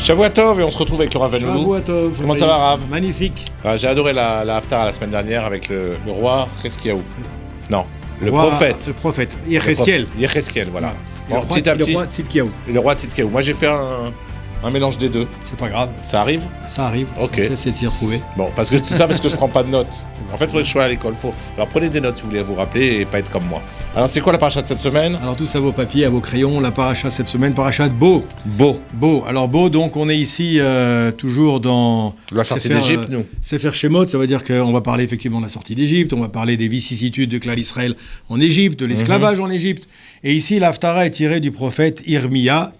Shavua Tov, et on se retrouve avec le Rav Benounou. Shavua Tov. Comment ça va, Rav? Magnifique. J'ai adoré la Haftarah la semaine dernière avec le roi Cheskiaou. Non, le Roi, prophète. Le prophète. Yecheskel. Yecheskel, voilà. Bon, petit à petit. Le roi Tzidkiaou. Et le roi Tzidkiaou. Moi, j'ai fait un mélange des deux. C'est pas grave. Ça arrive? Ça arrive. Ok. Ça, c'est d'y retrouver. Bon, parce que je prends pas de notes. En fait, il faudrait que je sois à l'école. Alors, prenez des notes si vous voulez vous rappeler et pas être comme moi. Alors, c'est quoi la paracha de cette semaine? Alors, tous à vos papiers, à vos crayons, la paracha cette semaine, paracha de Bo. Bo. Alors, Bo, donc, on est ici toujours dans... La sortie d'Égypte, nous. Sefer Shemot, ça veut dire qu'on va parler effectivement de la sortie d'Égypte, on va parler des vicissitudes de Klal Israël en Égypte, de l'esclavage en Égypte. Et ici, l'Haftarah est tirée du prophète Irmia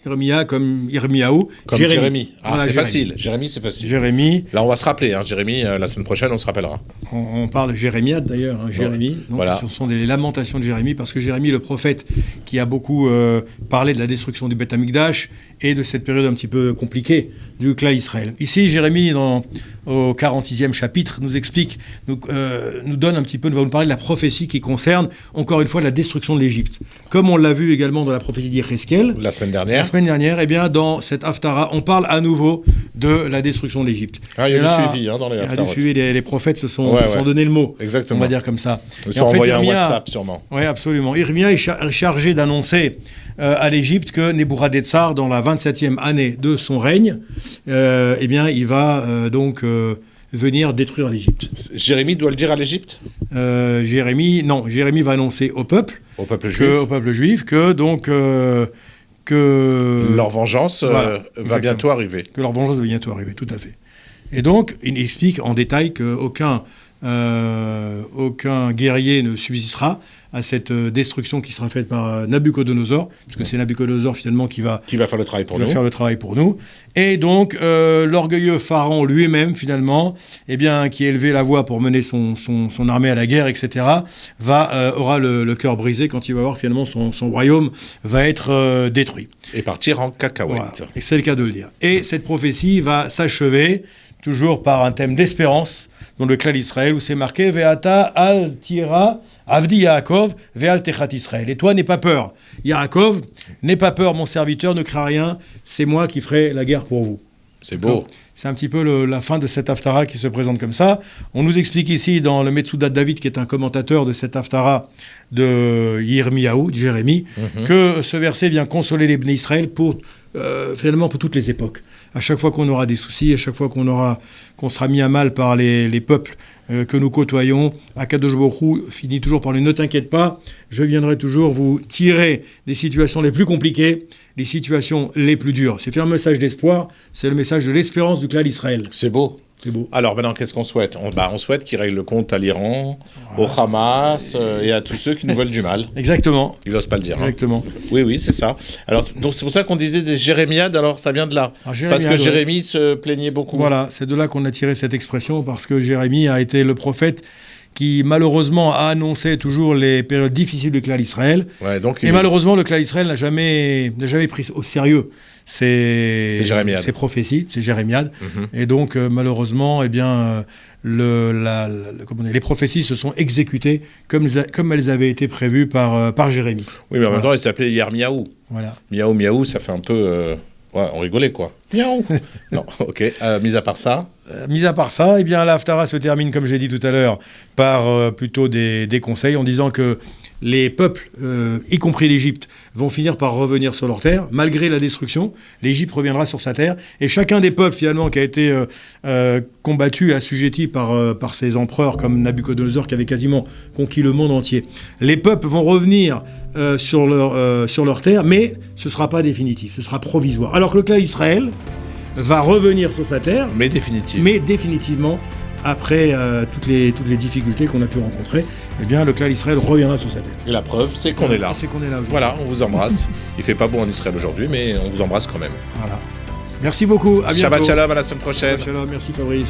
comme Irmiaou. Comme Jérémie. Ah, voilà, c'est facile. Jérémie, c'est facile. Jérémie. Là, on va se rappeler. Jérémie, la semaine prochaine, on se rappellera. On parle de Jérémiade d'ailleurs, Jérémie. Donc, voilà. Ce sont des lamentations de Jérémie, parce que Jérémie, le prophète, qui a beaucoup parlé de la destruction du Beth Amikdash et de cette période un petit peu compliquée du Klal Israël. Ici, Jérémie, au 46e chapitre, nous explique, nous donne un petit peu, va nous parler de la prophétie qui concerne, encore une fois, la destruction de l'Égypte. Comme on l'a vu également dans la prophétie d'Yecheskel. La semaine dernière. La semaine dernière, eh bien, dans cette Haftarah, on parle à nouveau de la destruction de l'Égypte. Ah, il y a du suivi dans les Haftarot. Il y a du suivi, les prophètes se sont donné le mot. Exactement. On va dire comme ça. Ils se sont envoyés un WhatsApp, sûrement. Oui, absolument. Irmia est chargé d'annoncer à l'Égypte que Nebuchadnezzar, dans la 27e année de son règne, eh bien, il va venir détruire l'Égypte. Jérémie doit le dire à l'Égypte? Jérémie va annoncer au peuple juif que leur vengeance va bientôt arriver. Que leur vengeance va bientôt arriver, tout à fait. Et donc, il explique en détail qu'aucun guerrier ne subsistera à cette destruction qui sera faite par Nabuchodonosor, puisque c'est Nabuchodonosor finalement qui va faire le travail pour nous. Et donc, l'orgueilleux pharaon lui-même, finalement, eh bien, qui a élevé la voix pour mener son armée à la guerre, etc., aura le cœur brisé quand il va voir finalement son royaume va être détruit. Et partir en cacahuète. Voilà. Et c'est le cas de le dire. Et cette prophétie va s'achever toujours par un thème d'espérance dans le Klal Israël, où c'est marqué « Ve'ata al tira avdi Yaakov ve'al techat Israël ». Et toi, n'aie pas peur. Yaakov, n'aie pas peur, mon serviteur, ne crains rien, c'est moi qui ferai la guerre pour vous. C'est beau. C'est un petit peu la fin de cette Haftarah qui se présente comme ça. On nous explique ici dans le Metsudat David, qui est un commentateur de cette Haftarah de Yirmiyahu, de Jérémie, que ce verset vient consoler les Bnei Israël finalement pour toutes les époques. À chaque fois qu'on aura des soucis, à chaque fois qu'on sera mis à mal par les peuples que nous côtoyons, Akadosh Baruch Hu finit toujours par le « Ne t'inquiète pas, je viendrai toujours vous tirer des situations les plus compliquées, les situations les plus dures ». C'est un message d'espoir, c'est le message de l'espérance du Klal Israël. C'est beau. C'est beau. Alors maintenant, qu'est-ce qu'on souhaite? On souhaite qu'il règle le compte à l'Iran, au Hamas et à tous ceux qui nous veulent du mal. Exactement. Il n'ose pas le dire. Exactement. Oui, c'est ça. Alors, donc c'est pour ça qu'on disait des jérémiades, alors ça vient de là. Parce que Jérémie se plaignait beaucoup. Voilà, c'est de là qu'on a tiré cette expression, parce que Jérémie a été le prophète qui malheureusement a annoncé toujours les périodes difficiles du Klal Israël. Ouais, malheureusement, le Klal Israël n'a jamais pris au sérieux ces prophéties, ces jérémiades. Et donc, malheureusement, eh bien, les prophéties se sont exécutées comme elles avaient été prévues par Jérémie. Oui, mais en même temps, il s'appelait Yirmiyahu. Voilà. Miaou, ça fait un peu... on rigolait, quoi. Miaou. Non, ok. Mis à part ça, eh bien, la Haftarah se termine, comme j'ai dit tout à l'heure, par plutôt des conseils en disant que les peuples, y compris l'Égypte, vont finir par revenir sur leur terre. Malgré la destruction, l'Égypte reviendra sur sa terre. Et chacun des peuples, finalement, qui a été combattu, assujetti par ces empereurs comme Nabuchodonosor, qui avait quasiment conquis le monde entier, les peuples vont revenir sur leur terre, mais ce ne sera pas définitif, ce sera provisoire. Alors que le Klal Israël va revenir sur sa terre, mais définitivement, après toutes les difficultés qu'on a pu rencontrer, eh bien, le Klal Israël reviendra sur sa terre. Et la preuve, c'est qu'on est là. C'est qu'on est là aujourd'hui. Voilà, on vous embrasse. Il fait pas beau en Israël aujourd'hui, mais on vous embrasse quand même. Voilà. Merci beaucoup. À bientôt. Shabbat shalom, à la semaine prochaine. Shabbat shalom, merci Fabrice.